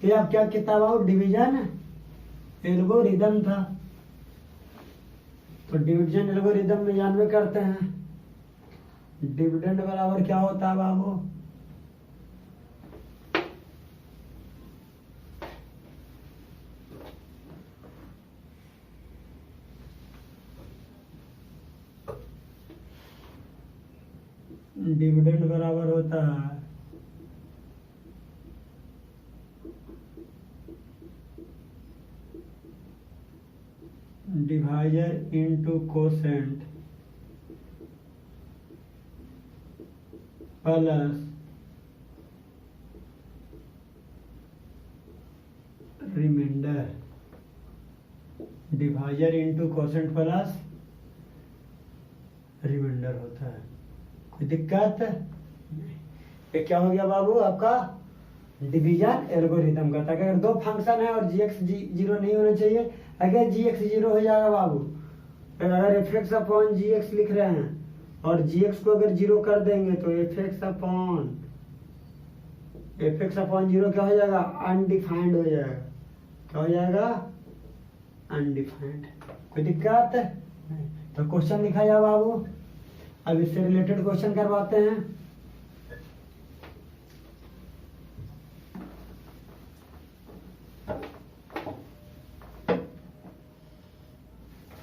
तो अब क्या किताब आओ डिवीजन एल्गोरिदम था। तो डिवीजन एल्गोरिदम में जानवे करते हैं डिविडेंड बराबर क्या होता है बाबू, डिविडेंड बराबर होता है divisor into quotient plus remainder, divisor into quotient plus remainder होता है। कोई दिक्कत? ये क्या हो गया बाबू आपका डिवीजन एल्गोरिथम का। अगर दो फंक्शन है और जीएक्स जीरो नहीं होना चाहिए, अगर जीएक्स जीरो हो जाएगा बाबू, अगर एफ एक्स अपॉन जी एक्स लिख रहे हैं और जी एक्स को अगर जीरो कर देंगे तो एफ एक्स अपॉन जीरो क्या हो जाएगा, अनडिफाइंड हो जाएगा। क्या हो जाएगा, अनडिफाइंड। कोई दिक्कत? तो क्वेश्चन लिखा जाए बाबू, अब इससे रिलेटेड क्वेश्चन करवाते हैं।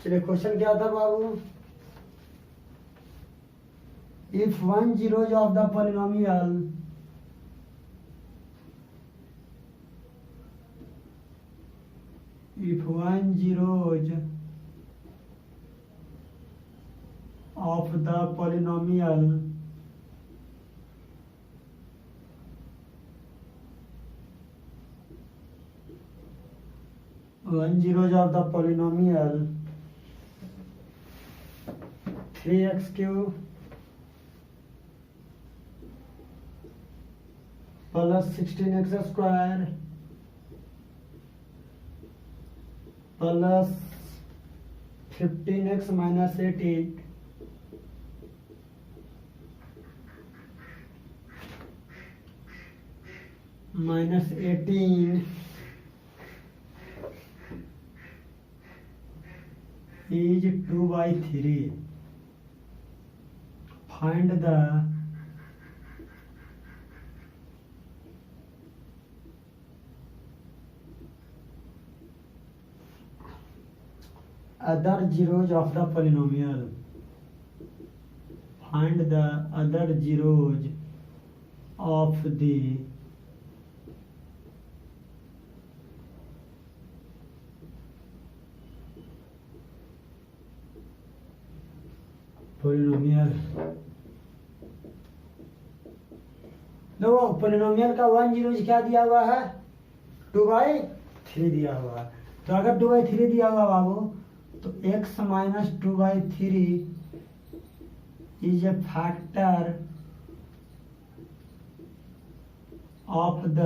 चलिए क्वेश्चन क्या था बाबू, if one zeros of the polynomial if one zeros of the polynomial one zeros of the polynomial 3x cube plus 16x square plus 15x minus 18 minus 18 is 2/3। Find the other zeros of the polynomial, find the other zeros of the polynomial। देखो polynomial का one zero क्या दिया हुआ है, 2/3 दिया हुआ है। तो अगर 2/3 दिया हुआ बाबू तो x minus 2/3 is a factor of the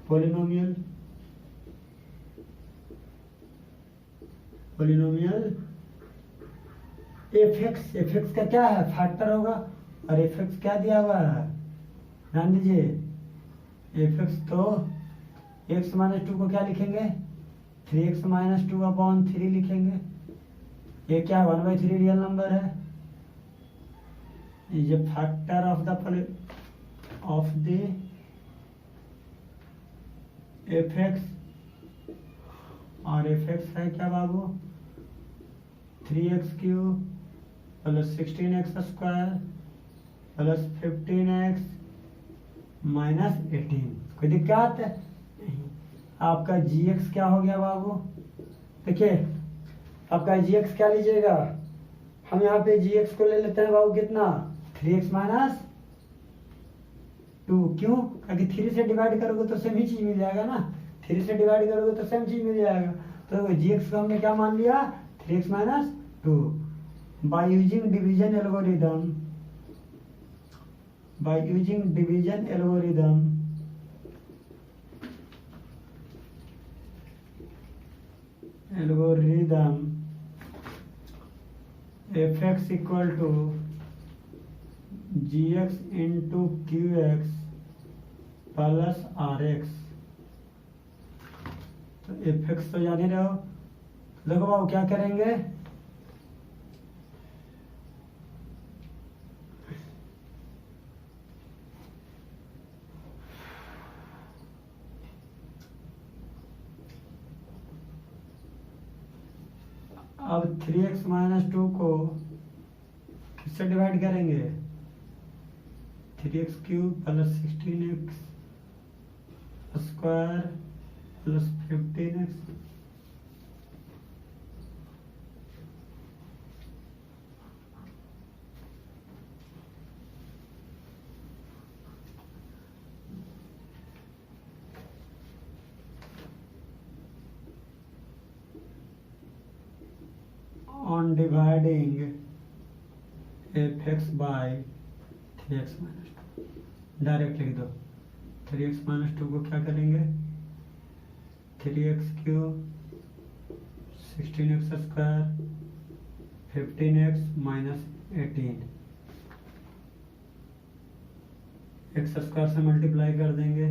polynomial. F x का क्या है, फैक्टर होगा, और एफ एक्स क्या दिया हुआ है, ध्यान दीजिए, एफ एक्स तो x माइनस 2 को क्या लिखेंगे, 3x माइनस 2 अपॉन 3 लिखेंगे। ये क्या 1/3 रियल नंबर है, is a factor of the F x, और एफ एक्स है क्या बाबू 3x cube plus 16x square plus 15x minus 18। कोई दिक्कत नहीं। आपका gx क्या हो गया बाबू, देखिए आपका gx क्या लीजिएगा, हम यहाँ पे gx को ले लेते हैं बाबू कितना 3x माइनस 2। क्यों, क्योंकि 3 से डिवाइड करोगे तो सेम ही चीज मिल जाएगा ना, 3 से डिवाइड करोगे तो सेम चीज मिल जाएगा। तो gx को हमने क्या मान लिया 3x minus 2। By using division algorithm, by using division algorithm fx equal to gx into qx plus rx तो एफ एक्स तो जान ही रहे हो। तो देखो बाबू क्या करेंगे, अब 3x माइनस 2 को किससे डिवाइड करेंगे, 3x cube plus 16x square plus 15x। on dividing fx by 3x minus 2, direct लिख दो। 3x माइनस 2 को क्या करेंगे, 3x cube 16x square 15x minus 18, x square से मल्टीप्लाई कर देंगे,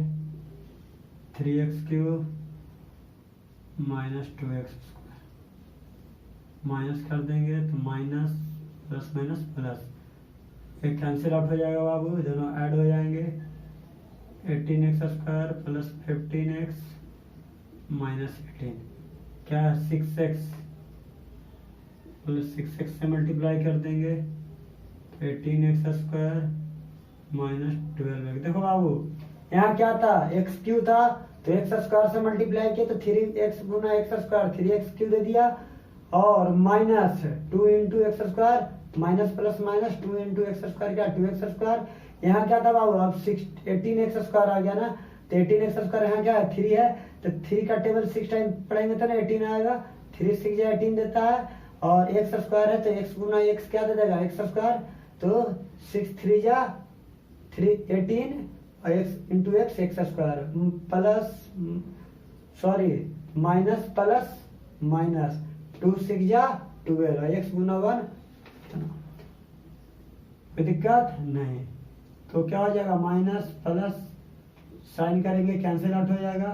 3x cube minus 2x square minus कर देंगे तो माइनस प्लस माइनस प्लस, एक कैंसिल आउट हो जाएगा बाबू, दोनों ऐड हो जाएंगे। 18x square plus 15x minus 18 क्या है, 6x प्लस 6x से मल्टीप्लाई कर देंगे तो 18x स्क्वायर माइनस 12x। देखो बाबू यहाँ क्या था, x क्यू था तो एक्स स्क्वायर से मल्टीप्लाई किया तो 3x गुना एक्स स्क्वायर 3x क्यू दे दिया, और minus 2 into x square minus plus minus 2 into x square क्या 2x स्क्वायर। यहाँ क्या था बाबू, अब 18x स्क्वायर आ गया ना, तो 18x स्क्वायर यहाँ क्या है 3 है, तो 3 का टेबल 6 टाइम पढ़ेंगे तो ना 18 आएगा, 3 6 या 18 देता है, और एक्स स्क्वायर है तो x गुना x क्या दे देगा एक्स स्क्वायर, तो 6 3 जा 18 और x into x x square plus sorry minus plus minus 2 6 जा 12 और x गुना 1, कोई दिक्कत नहीं। तो क्या हो जाएगा, माइनस प्लस साइन करेंगे कैंसिल आउट हो जाएगा,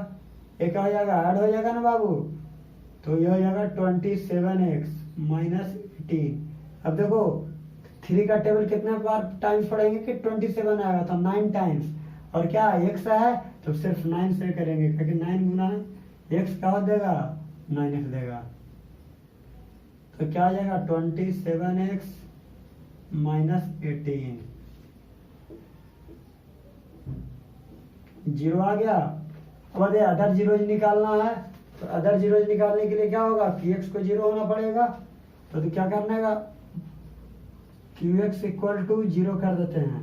एक हो जाएगा ऐड हो जाएगा ना बाबू, तो ये हो जाएगा 27x माइनस 18। अब देखो 3 का टेबल कितने बार टाइम्स पढ़ेंगे कि 27 आएगा तो 9 टाइम्स, और क्या x है तो सिर्फ 9 से करेंगे क्योंकि 9 गुना x क्या देगा 9x देगा, तो क्या आ जाएगा 27x माइनस 18, जीरो आ गया। अब अदर जीरोज निकालना है, तो अदर जीरोज निकालने के लिए क्या होगा कि x को जीरो होना पड़ेगा, तो क्या करना है qx इक्वल टू जीरो कर देते हैं,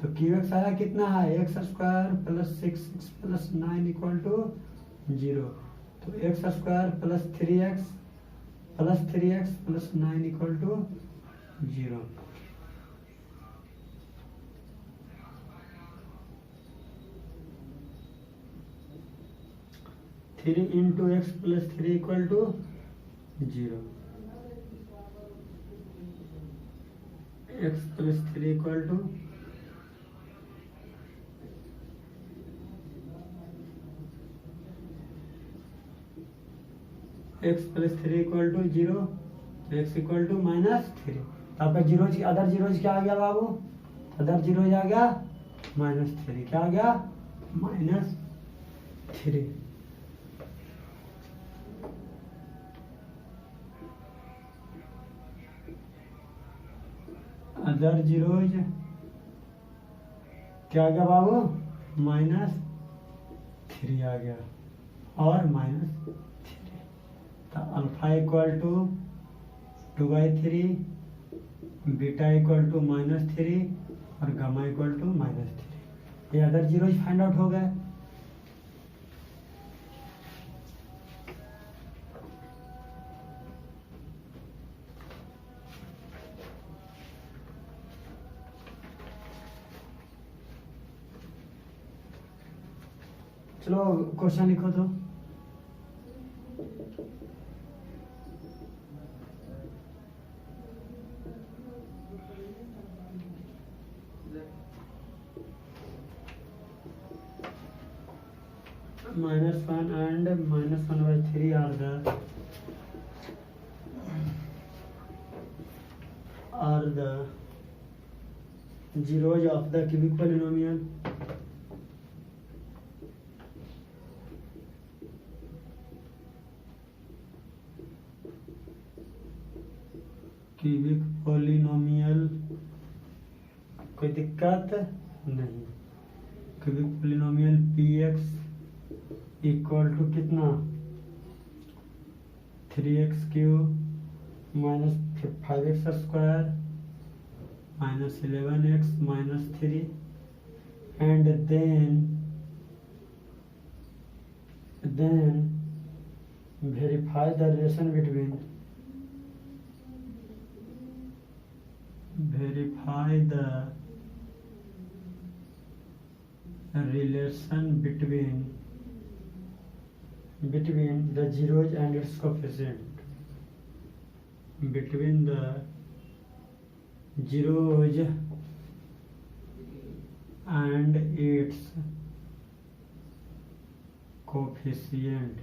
तो qx आया कितना है x square plus 6 plus 9 equal to zero, तो x square plus 3x plus 9 equal to zero. Three into x plus 3 equal to zero, x plus 3 equal to x plus 3 equal to zero, x equal to minus 3। आपका zeros other zeros क्या आ गया बाबू, other zeros आ गया minus 3, क्या आ गया minus 3। Other zeros क्या आ गया बाबू माइनस 3 आ गया और माइनस 3, तो alpha equal to 2/3, beta equal to minus 3 और गामा इक्वल टू माइनस 3। ये अदर जीरोज फाइंड आउट हो गए। चलो क्वेश्चन लिखो तो, -1 and -1/3 are the zeros of the cubic polynomial. Cubic polynomial, कोई दिक्कत नहीं। Cubic polynomial px equal to कितना 3x³ minus 5x² minus 11x minus 3 and then verify the relation between between the zeros and its coefficient. Between the zeros and its coefficient.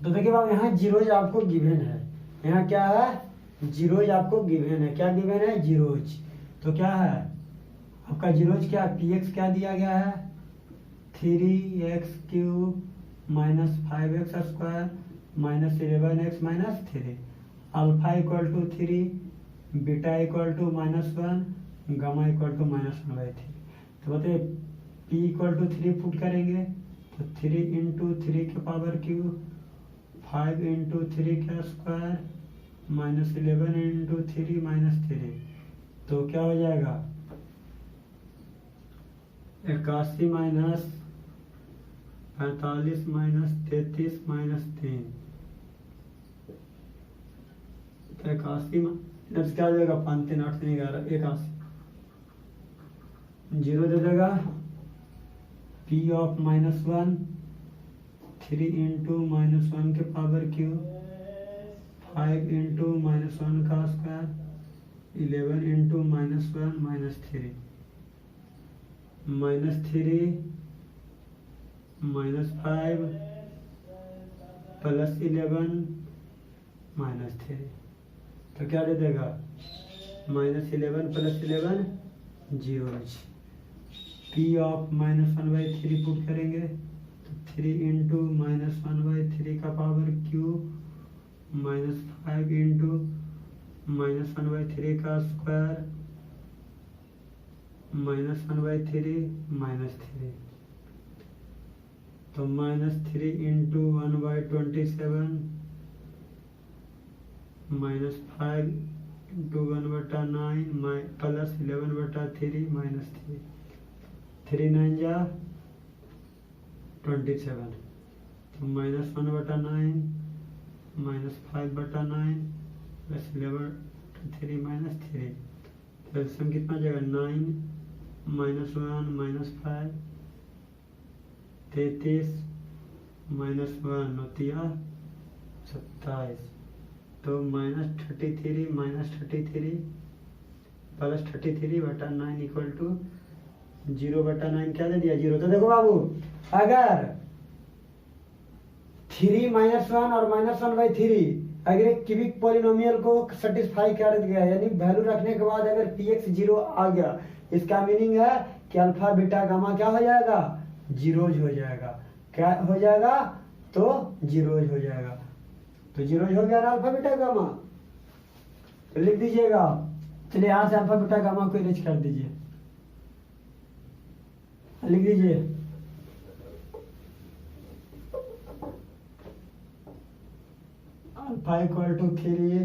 तो देखिए बाबू यहाँ zeros आपको given है, यहाँ क्या है zeros आपको गिवन है, क्या गिवन है जीरोज। तो क्या है आपका जीरोज, क्या px क्या दिया गया है 3x³ minus 5x² minus 11x minus 3, alpha equal to 3, beta equal to -1, gamma equal to -1/3। तो बताइए p इक्वल टू 3 पुट करेंगे तो 3 × 3 के पावर क्यूब 5 × 3 का स्क्वायर माइनस 11 × 3 माइनस 3, तो क्या हो जाएगा 81 माइनस 45 माइनस 33 माइनस 3, 81 माइनस क्या हो जाएगा 5 3 8 3 11 81, जीरो दे देगा p ऑफ -1 3 × -1 के पावर क्यूब 5 × -1 का स्क्वायर 11 × -1 माइनस 3 -5 प्लस 11 माइनस 3, तो क्या दे देगा -11 प्लस 11 0। p ऑफ -1/3 पुट करेंगे तो 3 × -1/3 का पावर क्यूब -5 × -1/3 का स्क्वायर -1/3 माइनस 3, तो -3 × 1/27 -5 × 1/9 प्लस 11/3 माइनस 3, 3 9 जा 27, तो -1/9 -5/9 प्लस 11/3 माइनस 3, तो एल्सियम कितना जाएगा 9 -1 -5 33 -1 नौतिया 27, तो -33 प्लस 33/9 इक्वल टू 0/9 क्या दे दिया 0। तो देखो बाबू अगर 3 -1 और -1/3 अगर एक क्यूबिक पॉलिनोमियल को सेटिस्फाई कर दिया, यानी वैल्यू रखने के बाद अगर px 0 आ गया, इसका मीनिंग है कि अल्फा बीटा गामा क्या हो जाएगा जीरोज हो जाएगा, क्या हो जाएगा तो जीरोज हो जाएगा। तो जीरोज हो गया ना अल्फा बीटा गामा, तो लिख दीजिएगा। चलिए यहाँ से अल्फा बीटा गामा को इरेज कर दीजिए, लिख दीजिए अल्फा इक्वल टू 3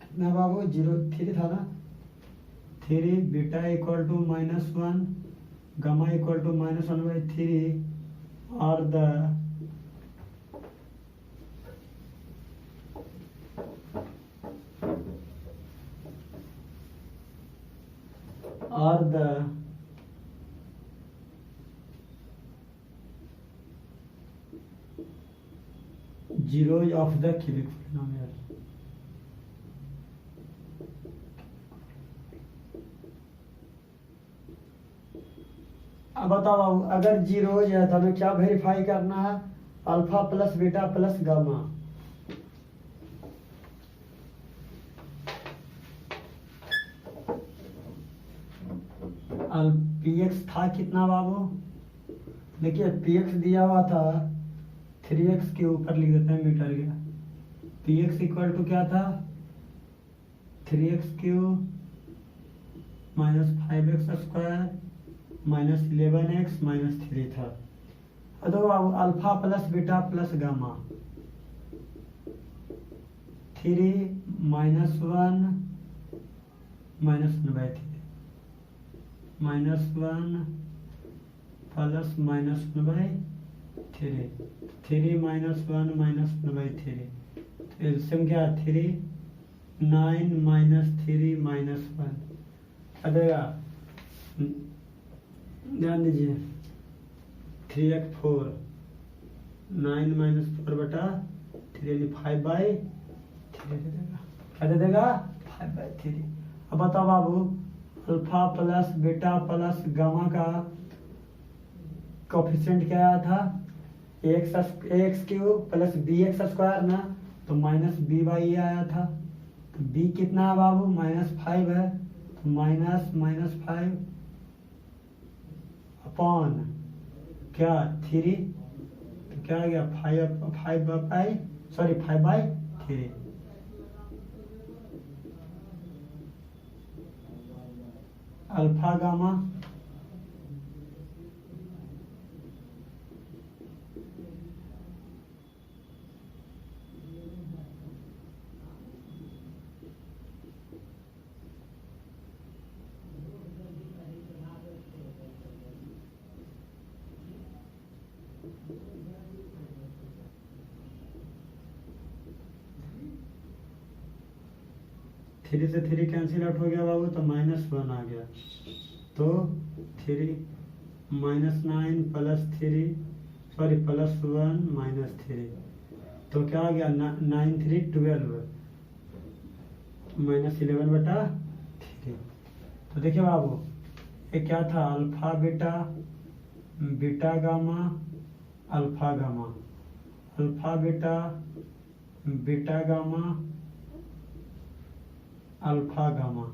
कितना बाबू 3 था ना 3, beta equal to -1, gamma equal to -1/3 और the zeros of the cubic polynomial। अब बताओ अगर जीरोज है तो हमें क्या वेरीफाई करना है, alpha plus beta plus gamma. P x था कितना बाबू, देखिए पी एक्स दिया हुआ था 3x के ऊपर लिख देते हैं मीटर गया, पी एक्स इक्वल टू क्या था 3x³ minus 5x² minus 11x minus 3 था। अब देखो बाबू alpha plus beta plus gamma, 3 minus 1 minus 1/3 minus 1 plus minus 1/3, 3 minus 1 minus 1/3, तो एलसीएम क्या है 3, 9 माइनस 3 माइनस 1 अदेगा, ध्यान दीजिए 3x4 9 माइनस 4/3 5/3 दे देगा, क्या दे देगा 5/3। अब बताओ बाबू alpha plus beta plus gamma का कोफिशिएंट क्या आया था ax³ प्लस bx² ना, तो माइनस b/a आया था, तो b कितना है बाबू -5 है, तो -5 अपॉन क्या 3, तो क्या आ गया 5/3। अल्फा गामा थ्री से 3 कैंसिल आउट हो गया बाबू, तो -1 आ गया, तो 3 -9 प्लस 3 सॉरी +1 -3, तो क्या आ गया 9 3 12 -11/3। तो देखिए बाबू ये क्या था alpha beta beta gamma alpha gamma, alpha beta beta gamma alpha gamma.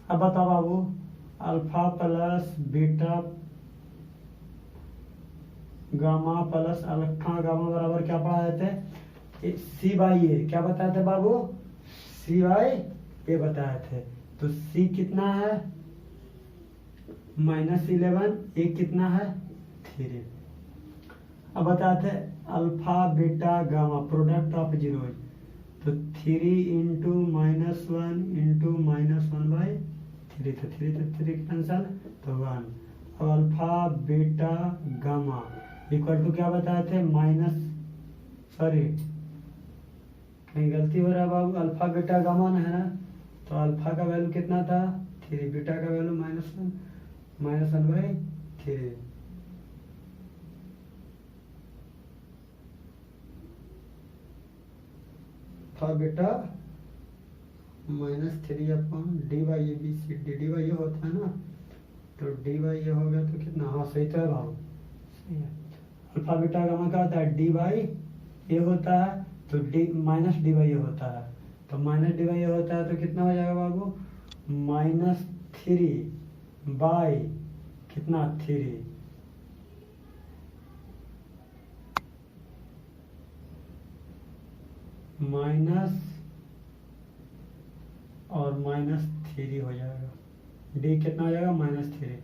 अब बताओ बाबू alpha plus beta gamma plus alpha gamma बराबर क्या पढ़ाए थे c/a, क्या बताए थे बाबू c/a बताए थे, तो c कितना है -11, a कितना है 3। अब बताए थे alpha beta gamma product of zeros, तो 3 इंटू -1 इंटू -1/3, तो 3 कैंसल तो 1। अब alpha beta gamma equal to क्या बताए थे सॉरी कहीं गलती हो रहा है बाबू, अल्फा बीटा गामा है ना, तो अल्फा का वैल्यू कितना था 3, बीटा का वैल्यू -1/3। बेटा -3/d/abc, dy होता है ना, तो dy हो गया तो कितना, हाँ सही तो है भाव, सही है। अल्फा बीटा गामा क्या होता है dy होता है, तो dy होता है, तो -dy होता है, तो कितना हो जाएगा बाबू -3 बाई कितना 3 माइनस और -3 हो जाएगा, डी कितना हो जाएगा -3,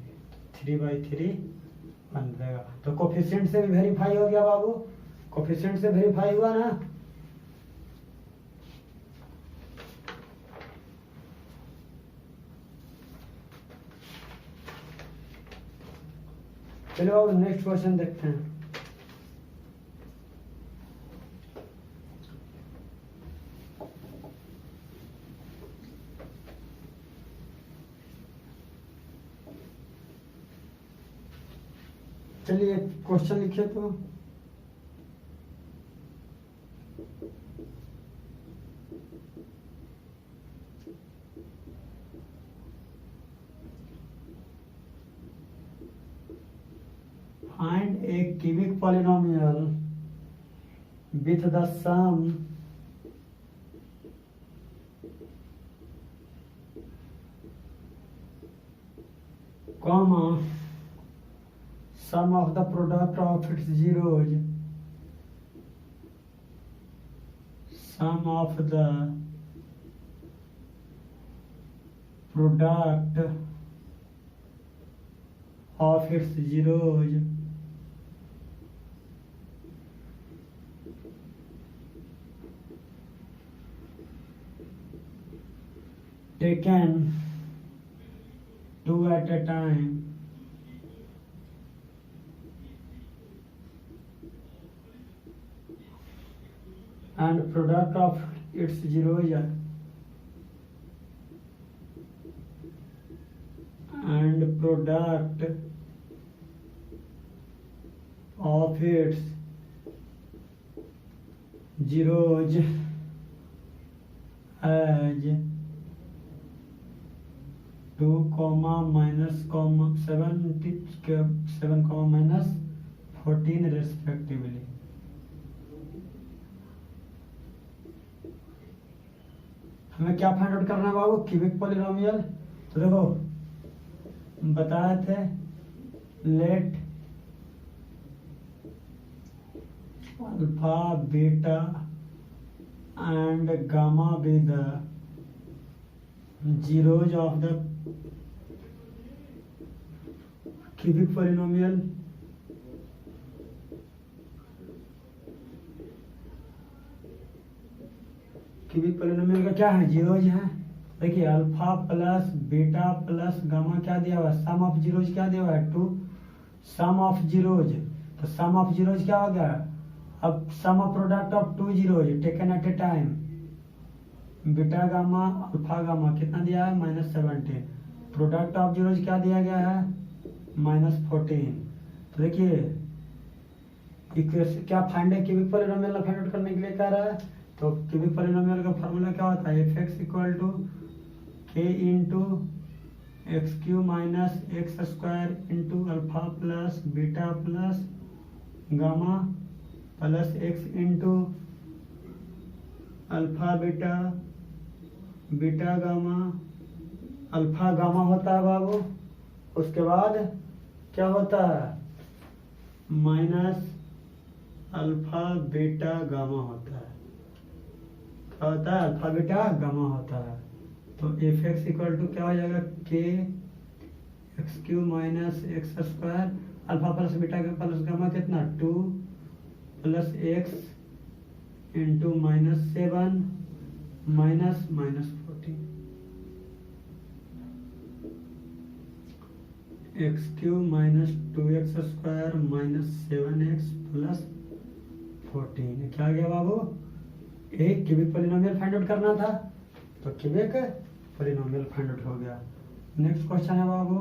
3/3 बन जाएगा। तो कोफिशिएंट से भी वेरीफाई हो गया बाबू, कोफिशिएंट से वेरीफाई हुआ ना। चलो बाबू नेक्स्ट क्वेश्चन देखते हैं। चलिए क्वेश्चन लिखे तो a cubic polynomial with the sum comma sum of the product of its zeros, sum of the product of its zeros taken two at a time and product of its zeros and product of its zeros as 2, minus 7, minus 14 respectively. हमें क्या find out करना है बाबू? Cubic polynomial. तो देखो बताए थे let alpha beta and gamma be the zeros of the cubic polynomial cubic polynomial का क्या है? जीरोज है। देखिए alpha plus beta plus gamma क्या दिया हुआ है? सम ऑफ जीरोज क्या दिया हुआ है? 2 सम ऑफ जीरोज। तो सम ऑफ जीरोज क्या हो गया? अब sum of product of 2 zeros taken at a time, beta gamma alpha gamma कितना दिया है? -17। प्रोडक्ट ऑफ जीरोज क्या दिया गया है? -14। तो देखिए क्या फाइंड है? क्यूबिक पोलिनोमियल फाइंड आउट करने के लिए कह रहा है। तो क्यूबिक पोलिनोमियल का फॉर्मूला क्या होता है? f(x) = k into x³ minus x² into alpha plus beta plus gamma plus x into alpha beta beta gamma alpha gamma होता है बाबू। उसके बाद क्या होता है? माइनस अल्फा बीटा गामा होता है। क्या होता है? अल्फा बीटा गामा होता है। तो f(x) = क्या हो जाएगा? k x³ minus x² alpha plus beta plus gamma कितना? 2 plus x into -7 minus -14 x³ minus 2x² minus 7x plus 14। क्या आ गया बाबू? एक क्यूबिक पोलिनोमियल फाइंड आउट करना था, तो क्यूबिक पोलिनोमियल फाइंड आउट हो गया। नेक्स्ट क्वेश्चन है बाबू,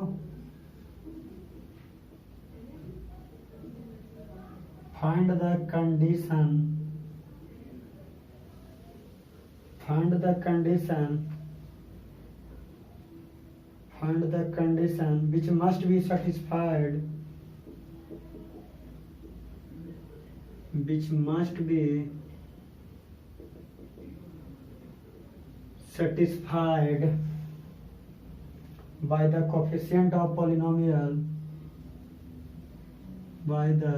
find the condition which must be satisfied by the coefficient of polynomial the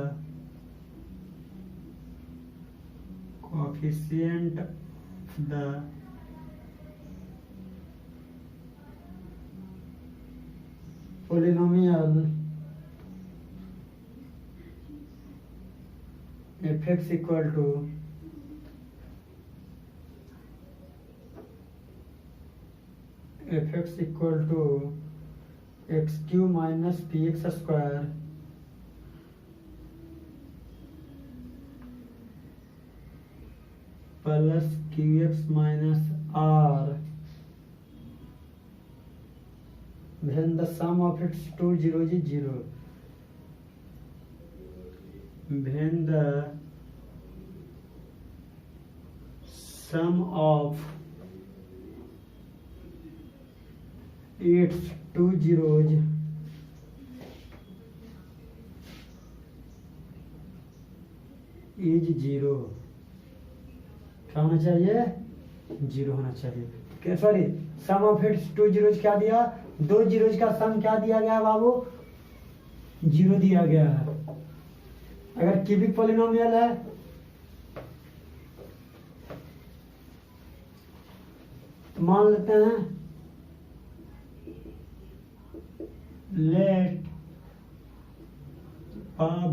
polynomial f(x) = x³ minus px² plus qx minus r, then the sum of its two zeros is 0. Then the sum of its two zeros is zero, क्या होना चाहिए, zero होना चाहिए। Sorry, sum of its two zeros क्या दिया, दो zeros का सम क्या दिया गया बाबू, जीरो दिया गया है। अगर क्यूबिक पॉलिनोमियल है तो मान लेते हैं let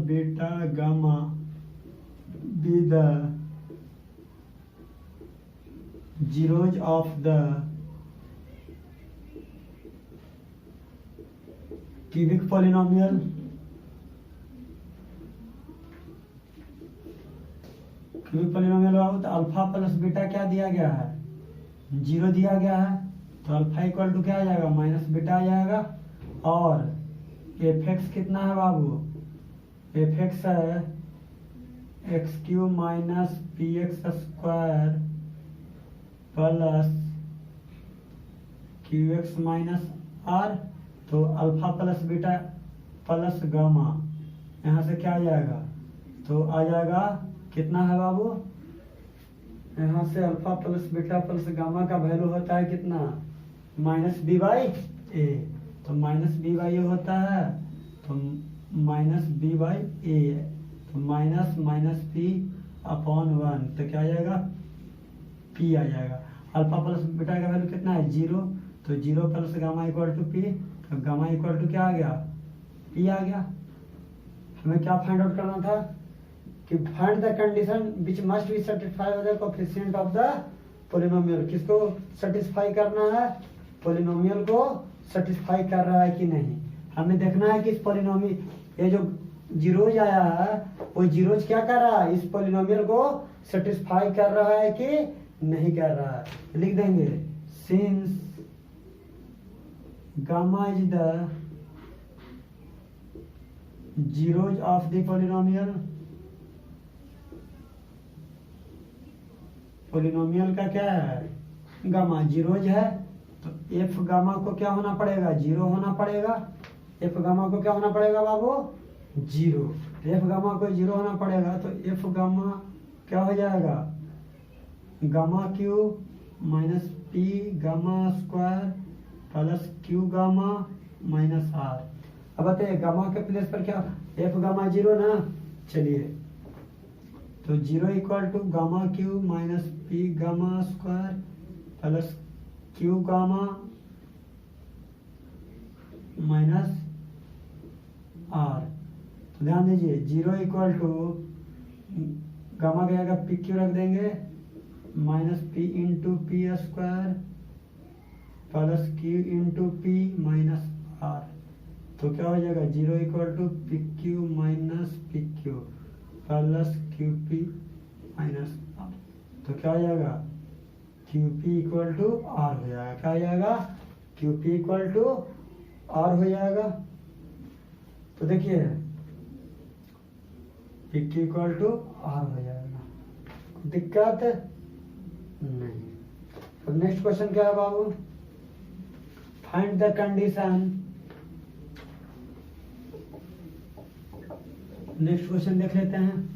beta gamma be the zeros of the cubic polynomial हो तो अल्फा प्लस बीटा क्या दिया गया है, जीरो दिया गया है, तो अल्फा इक्वल टू क्या आ जाएगा, माइनस बीटा आ जाएगा। और एफ एक्स कितना है बाबू, एफ एक्स है x q minus p x square plus q x minus are, तो alpha plus beta plus gamma, यहाँ से क्या आ जाएगा, तो आ जाएगा कितना है बाबू, यहाँ से alpha plus beta plus gamma का वैल्यू होता है कितना, माइनस बी बाई ए, तो माइनस बी बाई ए होता है, तो माइनस बी बाई ए, तो minus minus P upon one, तो क्या आ जाएगा, पी आ जाएगा। अल्फा प्लस बीटा का वैल्यू कितना है, जीरो, तो zero plus gamma equal to P, तो गामा इक्वल टू क्या आ गया, पी आ गया। हमें क्या फाइंड आउट करना था कि find the condition which must be satisfy with the coefficient of the polynomial, किसको सेटिस्फाई करना है, पॉलिनोमियल को सेटिस्फाई कर रहा है कि नहीं। हमें देखना है कि इस पॉलिनोमियल, ये जो जीरोज आया है वो जीरोज क्या कर रहा है, इस पॉलिनोमियल को सेटिस्फाई कर रहा है कि नहीं कर रहा है। लिख देंगे since gamma is the zeros of the polynomial, polynomial का क्या है, गामा जीरोज है, तो एफ गामा को क्या होना पड़ेगा, जीरो होना पड़ेगा। एफ गामा को क्या होना पड़ेगा बाबू, जीरो, एफ गामा को जीरो होना पड़ेगा, तो एफ गामा क्या हो जाएगा, gamma Q minus P gamma square plus Q gamma minus R. अब बताइए गामा के प्लेस पर क्या, एफ गामा जीरो ना, चलिए तो zero equal to gamma Q minus P gamma square plus Q gamma minus are. तो ध्यान दीजिए जीरो इक्वल टू गामा क्या आएगा, पी क्यू रख देंगे minus P into P square plus Q into P minus are, तो क्या हो जाएगा zero equal to P Q minus P Q plus Q P minus are, तो क्या हो जाएगा Q P equal to R हो जाएगा, क्या हो जाएगा Q P equal to R हो जाएगा। तो देखिए P Q equal to R हो जाएगा, दिक्कत नहीं। अब नेक्स्ट क्वेश्चन क्या है बाबू, find the condition, next question देख लेते हैं।